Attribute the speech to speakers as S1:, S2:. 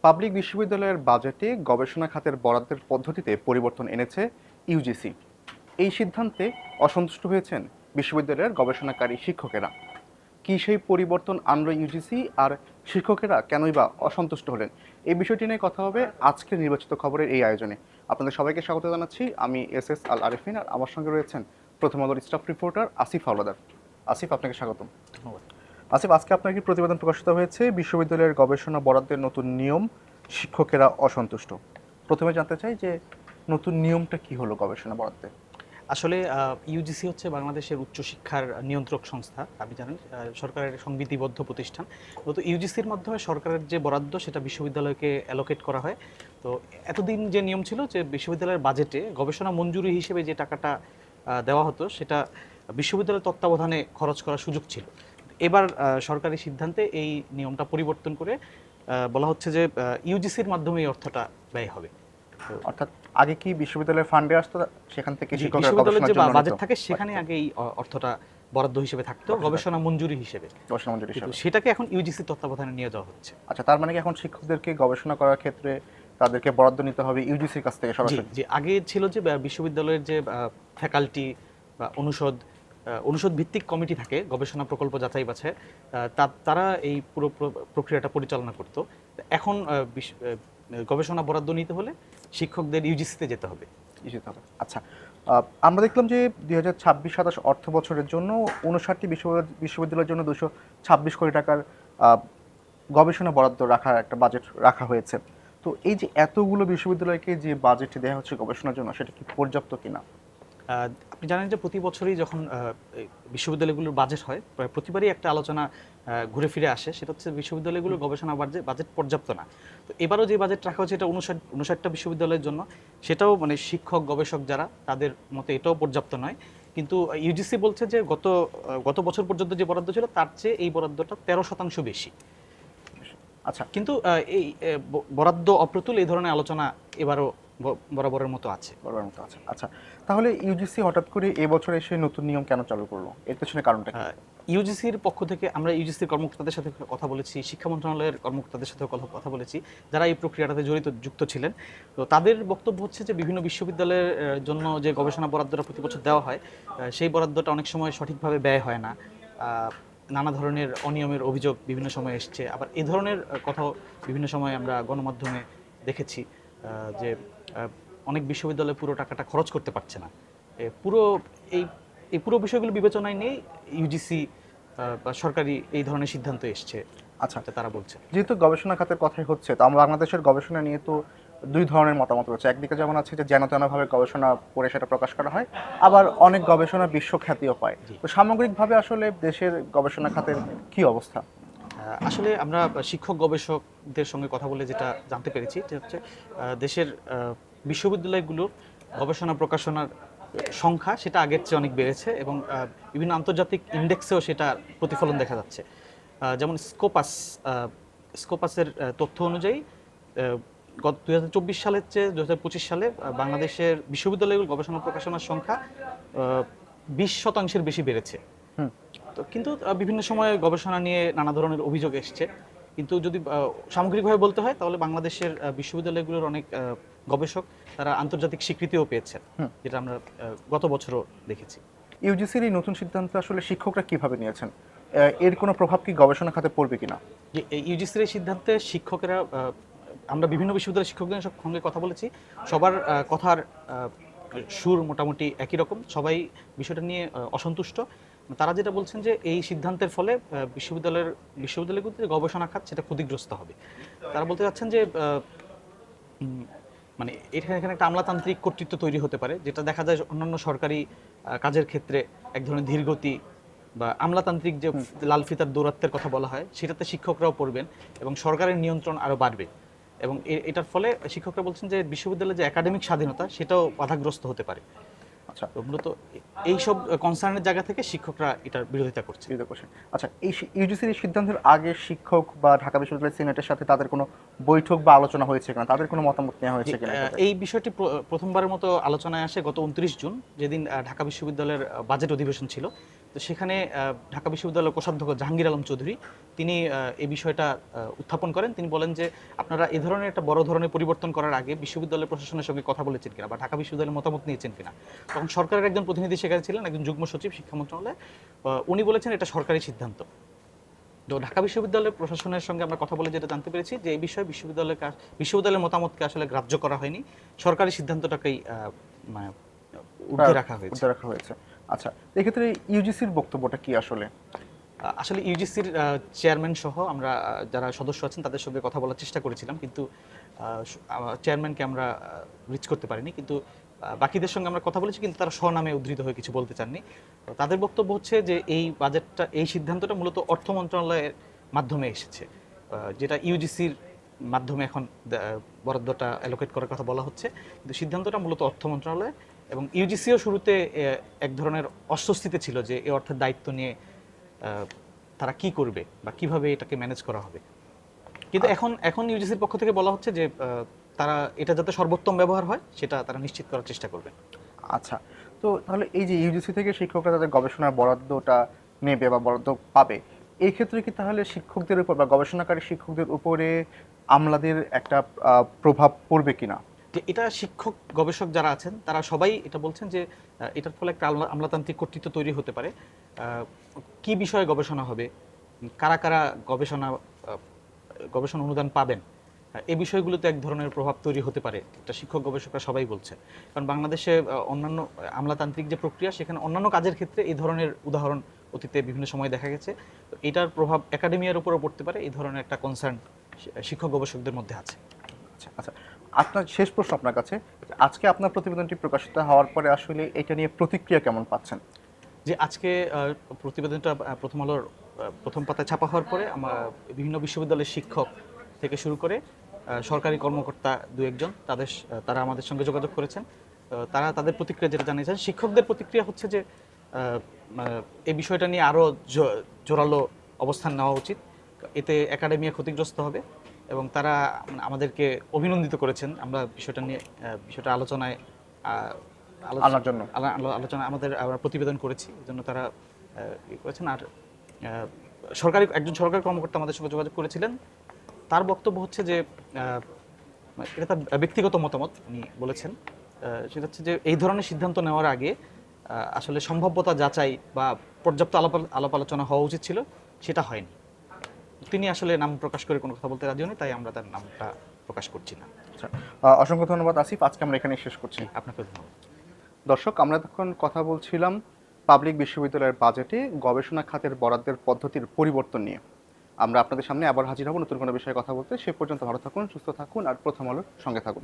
S1: Public বিশ্ববিদ্যালয়ের বাজেটে গবেষণা খাতের বরাদ্দের পদ্ধতিতে পরিবর্তন এনেছে ইউজিসি। এই সিদ্ধান্তে অসন্তুষ্ট হয়েছেন বিশ্ববিদ্যালয়ের গবেষণাকারী শিক্ষকেরা। কি সেই পরিবর্তন আনলো ইউজিসি, আর শিক্ষকেরা কেনই বা অসন্তুষ্ট হলেন? এই বিষয়টি নিয়ে কথা হবে আজকের নির্বাচিত খবরের এই আয়োজনে। আপনাদের সবাইকে স্বাগত জানাচ্ছি। আমি এস আল আরিফিন, আর আমার সঙ্গে রয়েছেন প্রথম আলোর স্টাফ রিপোর্টার আসিফ হাওলাদার। আসিফ, আপনাকে স্বাগতম।
S2: ধন্যবাদ।
S1: আসিফ, আজকে আপনার কি প্রতিবেদন প্রকাশিত হয়েছে বিশ্ববিদ্যালয়ের গবেষণা বরাদ্দের নতুন নিয়ম, শিক্ষকেরা অসন্তুষ্ট। প্রথমে জানতে চাই যে নতুন নিয়মটা কি হলো গবেষণা বরাদ্দে?
S2: আসলে ইউজিসি হচ্ছে বাংলাদেশের উচ্চশিক্ষার নিয়ন্ত্রক সংস্থা। আপনি জানেন, সরকারের সংবিধিবদ্ধ প্রতিষ্ঠান। তো ইউজিসির মাধ্যমে সরকারের যে বরাদ্দ সেটা বিশ্ববিদ্যালয়কে অ্যালোকেট করা হয়। তো এতদিন যে নিয়ম ছিল যে বিশ্ববিদ্যালয়ের বাজেটে গবেষণা মঞ্জুরি হিসেবে যে টাকাটা দেওয়া হতো সেটা বিশ্ববিদ্যালয়ের তত্ত্বাবধানে খরচ করার সুযোগ ছিল। এবার সরকারি সিদ্ধান্তে এই নিয়মটা পরিবর্তন করে বলা হচ্ছে যে ইউজিসির মাধ্যমে এই অর্থটা ব্যয় হবে।
S1: অর্থাৎ আগে কি বিশ্ববিদ্যালয়ের ফান্ডে আসতো, সেখান থেকে শিক্ষকরা
S2: বিশ্ববিদ্যালয়ের
S1: গবেষণার
S2: যে
S1: জন্য
S2: বাজেট
S1: নিত?
S2: থাকে সেখানে আগে এই অর্থটা বরাদ্দ হিসেবে থাকতো, গবেষণা মঞ্জুরি হিসেবে।
S1: গবেষণা মঞ্জুরি
S2: কিন্তু
S1: হিসাবে।
S2: সেটাকে এখন ইউজিসি তত্ত্বাবধানে নিয়ে যাওয়া হচ্ছে।
S1: আচ্ছা, তার মানে কি এখন শিক্ষকদেরকে গবেষণা করার ক্ষেত্রে তাদেরকে বরাদ্দ নিতে হবে ইউজিসির কাছ থেকে
S2: জি
S1: সরাসরি?
S2: জি, আগে ছিল যে বিশ্ববিদ্যালয়ের যে ফ্যাকাল্টি বা অনুষদ ভিত্তিক কমিটি থাকে গবেষণা প্রকল্প যাচাই বাছাই, তারা এই পুরো প্রক্রিয়াটা পরিচালনা করতো। এখন গবেষণা বরাদ্দ নিতে হলে শিক্ষকদের ইউজিসিতে যেতে হবে।
S1: যেতে হবে। আচ্ছা, আমরা দেখলাম যে 2026-27 অর্থ বছরের জন্য 59টি বিশ্ববিদ্যালয়ের জন্য 226 কোটি টাকার গবেষণা বরাদ্দ রাখার একটা বাজেট রাখা হয়েছে। তো এই যে এতগুলো বিশ্ববিদ্যালয়কে যে বাজেট দেওয়া হচ্ছে গবেষণার জন্য, সেটা কি পর্যাপ্ত কিনা?
S2: আপনি জানেন যে প্রতি বছরই যখন এই বিশ্ববিদ্যালয়গুলোর বাজেট হয়, প্রায় প্রতিবারই একটা আলোচনা ঘুরে ফিরে আসে, সেটা হচ্ছে বিশ্ববিদ্যালয়গুলোর গবেষণা বাজেট পর্যাপ্ত না। তো এবারও যে বাজেট রাখা হচ্ছে এটা 59টা বিশ্ববিদ্যালয়ের জন্য, সেটাও মানে শিক্ষক গবেষক যারা তাদের মতে এটাও পর্যাপ্ত নয়। কিন্তু ইউজিসি বলছে যে গত বছর পর্যন্ত যে বরাদ্দ ছিল তার চেয়ে এই বরাদ্দটা 13% বেশি।
S1: আচ্ছা,
S2: কিন্তু এই বরাদ্দ অপ্রতুল এই ধরনের আলোচনা এবারও বরাবরের মতো আছে।
S1: বলার মতো আছে। আচ্ছা, তাহলে ইউজিসি হঠাৎ করে এবছর এসে নতুন নিয়ম কেন চালু করলো? এর পেছনে কারণটা কি?
S2: ইউজিসির পক্ষ থেকে আমরা ইউজিসির কর্মকর্তাদের সাথে কথা বলেছি, শিক্ষা মন্ত্রণালয়ের কর্মকর্তাদের সাথে কথা বলেছি, যারা এই প্রক্রিয়াটাতে যুক্ত ছিলেন। তো তাদের বক্তব্য হচ্ছে যে বিভিন্ন বিশ্ববিদ্যালয়ের জন্য যে গবেষণা বরাদ্দটা প্রতি বছর দেওয়া হয়, সেই বরাদ্দটা অনেক সময় সঠিকভাবে ব্যয় হয় না। নানা ধরনের অনিয়মের অভিযোগ বিভিন্ন সময় এসছে। আবার এ ধরনের কথাও বিভিন্ন সময় আমরা গণমাধ্যমে দেখেছি, যে অনেক বিশ্ববিদ্যালয় পুরো টাকাটা খরচ করতে পারছে না। পুরো এই এই পুরো বিষয়গুলো বিবেচনায় নিয়ে ইউজিসি বা সরকারি এই ধরনের সিদ্ধান্ত এসছে।
S1: আচ্ছা,
S2: এটা তারা বলছে।
S1: যেহেতু গবেষণা খাতের কথাই হচ্ছে, তো আমরা বাংলাদেশের গবেষণা নিয়ে তো দুই ধরনের মতামত রয়েছে। একদিকে যেমন আছে যে যেন তেনভাবে গবেষণা করে সেটা প্রকাশ করা হয়, আবার অনেক গবেষণা বিশ্বখ্যাতিও পায়।
S2: জি।
S1: তো সামগ্রিকভাবে আসলে দেশের গবেষণা খাতের কি অবস্থা?
S2: আসলে আমরা শিক্ষক গবেষকদের সঙ্গে কথা বলে যেটা জানতে পেরেছি যে হচ্ছে দেশের বিশ্ববিদ্যালয়গুলোর গবেষণা প্রকাশনার সংখ্যা সেটা আগের চেয়ে অনেক বেড়েছে, এবং বিভিন্ন আন্তর্জাতিক ইন্ডেক্সেও সেটা প্রতিফলন দেখা যাচ্ছে। যেমন স্কোপাসের তথ্য অনুযায়ী গত 2024 সালের চেয়ে 2025 সালে বাংলাদেশের বিশ্ববিদ্যালয়গুলোর গবেষণা প্রকাশনার সংখ্যা 20% বেশি বেড়েছে।
S1: হুম।
S2: তো কিন্তু বিভিন্ন সময়ে গবেষণা নিয়ে নানা ধরনের অভিযোগ এসছে। কিন্তু যদি সামগ্রিকভাবে বলতে হয় তাহলে বাংলাদেশের বিশ্ববিদ্যালয়গুলোর অনেক গবেষক তারা আন্তর্জাতিক স্বীকৃতিও পেয়েছেন, যেটা আমরা গত বছরও দেখেছি।
S1: ইউজিসির এই নতুন সিদ্ধান্ত আসলে শিক্ষকরা কিভাবে নিয়েছেন? এর কোনো প্রভাব কি গবেষণা খাতে পড়বে কিনা?
S2: যে এই ইউজিসির এই সিদ্ধান্তে শিক্ষকেরা, আমরা বিভিন্ন বিশ্ববিদ্যালয়ের শিক্ষকদের সঙ্গে কথা বলেছি, সবার কথার সুর মোটামুটি একই রকম, সবাই বিষয়টা নিয়ে অসন্তুষ্ট। তারা যেটা বলছেন যে এই সিদ্ধান্তের ফলে বিশ্ববিদ্যালয়গুলোতে গবেষণা খাত সেটা ক্ষতিগ্রস্ত হবে। তারা বলতে চাচ্ছেন যে মানে এখানে একটা আমলাতান্ত্রিক কর্তৃত্ব তৈরি হতে পারে, যেটা দেখা যায় অন্যান্য সরকারি কাজের ক্ষেত্রে এক ধরনের ধীরগতি বা আমলাতান্ত্রিক যে লাল ফিতার দৌরাত্বের কথা বলা হয়, সেটাতে শিক্ষকরাও পড়বেন এবং সরকারের নিয়ন্ত্রণ আরও বাড়বে। এবং এটার ফলে শিক্ষকরা বলছেন যে বিশ্ববিদ্যালয়ের যে একাডেমিক স্বাধীনতা সেটাও বাধাগ্রস্ত হতে পারে।
S1: আচ্ছা,
S2: তো মূলত এইসব কনসার্নের জায়গা থেকে শিক্ষকরা এটার বিরোধিতা করছে।
S1: আচ্ছা, এই ইউজিসির এই সিদ্ধান্তের আগে শিক্ষক বা ঢাকা বিশ্ববিদ্যালয়ের সিনেটের সাথে তাদের কোনো বৈঠক বা আলোচনা হয়েছে কিনা, তাদের কোনো মতামত নেওয়া হয়েছে কিনা?
S2: এই বিষয়টি প্রথমবারের মতো আলোচনায় আসে গত 29 জুন, যেদিন ঢাকা বিশ্ববিদ্যালয়ের বাজেট অধিবেশন ছিল। তো সেখানে ঢাকা বিশ্ববিদ্যালয়ের কোষাধ্যক্ষ জাহাঙ্গীর আলম চৌধুরী তিনি এই বিষয়টা উত্থাপন করেন। তিনি বলেন যে আপনারা এই ধরনের একটা বড় ধরনের পরিবর্তন করার আগে বিশ্ববিদ্যালয় প্রশাসনের সঙ্গে কথা বলেছেন কিনা বা ঢাকা বিশ্ববিদ্যালয়ের মতামত নিয়েছেন কিনা। তখন সরকারের একজন প্রতিনিধি সেখানে ছিলেন, একজন যুগ্ম সচিব শিক্ষা মন্ত্রণালয়ে। উনি বলেছেন এটা সরকারি সিদ্ধান্ত। তো ঢাকা বিশ্ববিদ্যালয়ের প্রশাসনের সঙ্গে আমরা কথা বলে যেটা জানতে পেরেছি যে এই বিষয়ে বিশ্ববিদ্যালয়ের মতামতকে আসলে গ্রাহ্য করা হয়নি, সরকারি সিদ্ধান্তটাকেই মানে ঊর্ধ্বে রাখা হয়েছে।
S1: উদ্ধার রাখা হয়েছে। আচ্ছা, এক্ষেত্রে ইউজিসির বক্তব্যটা কি আসলে?
S2: আসলে ইউজিসির চেয়ারম্যান সহ আমরা যারা সদস্য আছেন তাদের সঙ্গে কথা বলার চেষ্টা করেছিলাম, কিন্তু চেয়ারম্যানকে আমরা রিচ করতে পারিনি। কিন্তু বাকিদের সঙ্গে আমরা কথা বলেছি, কিন্তু তারা স্বনামে উদ্ধৃত হয়ে কিছু বলতে চাননি। তো তাদের বক্তব্য হচ্ছে যে এই বাজেটটা, এই সিদ্ধান্তটা মূলত অর্থ মন্ত্রণালয়ের মাধ্যমে এসেছে, যেটা ইউজিসির মাধ্যমে এখন বরাদ্দটা অ্যালোকেট করার কথা বলা হচ্ছে, কিন্তু সিদ্ধান্তটা মূলত অর্থ মন্ত্রণালয়। এবং ইউজিসিও শুরুতে এক ধরনের অস্বস্তিতে ছিল যে এই অর্থের দায়িত্ব নিয়ে তারা কি করবে বা কিভাবে এটাকে ম্যানেজ করা হবে। কিন্তু এখন ইউজিসির পক্ষ থেকে বলা হচ্ছে যে তারা এটা যাতে সর্বোত্তম ব্যবহার হয় সেটা তারা নিশ্চিত করার চেষ্টা করবে।
S1: আচ্ছা, তো তাহলে এই যে ইউজিসি থেকে শিক্ষকরা তাদের গবেষণার বরাদ্দটা নেবে বা বরাদ্দ পাবে, এই ক্ষেত্রে কি তাহলে শিক্ষকদের উপর বা গবেষণাকারী শিক্ষকদের উপরে আমলাদের একটা প্রভাব পড়বে কিনা?
S2: যে এটা শিক্ষক গবেষক যারা আছেন তারা সবাই এটা বলছেন যে এটার ফলে একটা আমলাতান্ত্রিক কর্তৃত্ব তৈরি হতে পারে। কি বিষয়ে গবেষণা হবে, কারা কারা গবেষণা অনুদান পাবেন, এই বিষয়গুলোতে এক ধরনের প্রভাব তৈরি হতে পারে, এটা শিক্ষক গবেষকরা সবাই বলছে। কারণ বাংলাদেশে অন্যান্য আমলাতান্ত্রিক যে প্রক্রিয়া, সেখানে অন্যান্য কাজের ক্ষেত্রে এই ধরনের উদাহরণ অতীতে বিভিন্ন সময় দেখা গেছে। তো এটার প্রভাব একাডেমিয়ার উপরও পড়তে পারে, এই ধরনের একটা কনসার্ন শিক্ষক গবেষকদের মধ্যে আছে।
S1: আচ্ছা আচ্ছা, আপনার শেষ প্রশ্ন আপনার কাছে, আজকে আপনার প্রতিবেদনটি প্রকাশিত হওয়ার পরে আসলে এটা নিয়ে প্রতিক্রিয়া কেমন পাচ্ছেন?
S2: যে আজকে প্রতিবেদনটা প্রথম আলোর প্রথম পাতায় ছাপা হওয়ার পরে আমার বিভিন্ন বিশ্ববিদ্যালয়ের শিক্ষক থেকে শুরু করে সরকারি কর্মকর্তা দু একজন তারা আমাদের সঙ্গে যোগাযোগ করেছেন। তারা তাদের প্রতিক্রিয়া যেটা জানিয়েছেন, শিক্ষকদের প্রতিক্রিয়া হচ্ছে যে এই বিষয়টা নিয়ে আরও জোরালো অবস্থান নেওয়া উচিত, এতে একাডেমিয়া ক্ষতিগ্রস্ত হবে। এবং তারা আমাদেরকে অভিনন্দিত করেছেন আমরা বিষয়টা আলোচনায় আলোচনা আমরা প্রতিবেদন করেছি, এই জন্য তারা করেছেন। আর একজন সরকারি কর্মকর্তা আমাদের সঙ্গে যোগাযোগ করেছিলেন, তার বক্তব্য হচ্ছে যে এটা তার ব্যক্তিগত মতামত, উনি বলেছেন সেটা হচ্ছে যে এই ধরনের সিদ্ধান্ত নেওয়ার আগে আসলে সম্ভাব্যতা যাচাই বা পর্যাপ্ত আলাপ আলোচনা হওয়া উচিত ছিল, সেটা হয়নি। তিনি আসলে নাম প্রকাশ করে কোনো কথা বলতে রাজি হননি, তাই আমরা তার নামটা প্রকাশ করছি না।
S1: আচ্ছা, অসংখ্য ধন্যবাদ আসিফ, আজকে আমরা এখানে শেষ করছি।
S2: আপনাকে ধন্যবাদ।
S1: দর্শক, আমরা তখন কথা বলছিলাম পাবলিক বিশ্ববিদ্যালয়ের বাজেটে গবেষণা খাতের বরাদ্দের পদ্ধতির পরিবর্তন নিয়ে। আমরা আপনাদের সামনে আবার হাজির হব নতুন কোনো বিষয়ে কথা বলতে। সে পর্যন্ত ভালো থাকুন, সুস্থ থাকুন আর প্রথম আলোর সঙ্গে থাকুন।